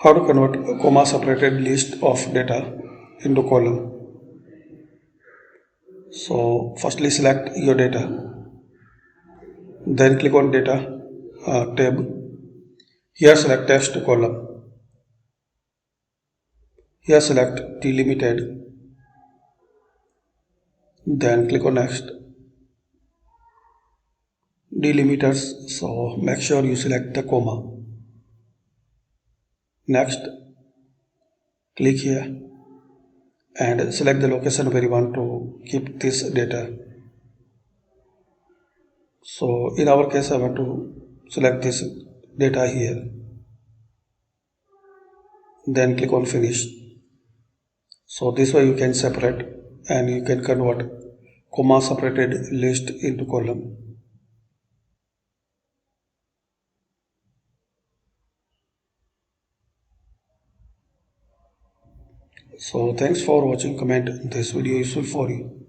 How to convert a comma separated list of data into column. So firstly select your data, then click on data tab. Here select text column. Here select delimited, then click on next. Delimiters, so make sure you select the comma. Next, click here and select the location where you want to keep this data. So in our case I want to select this data here, then click on finish. So this way you can separate and you can convert comma separated list into column. So thanks for watching. Comment this video useful for you.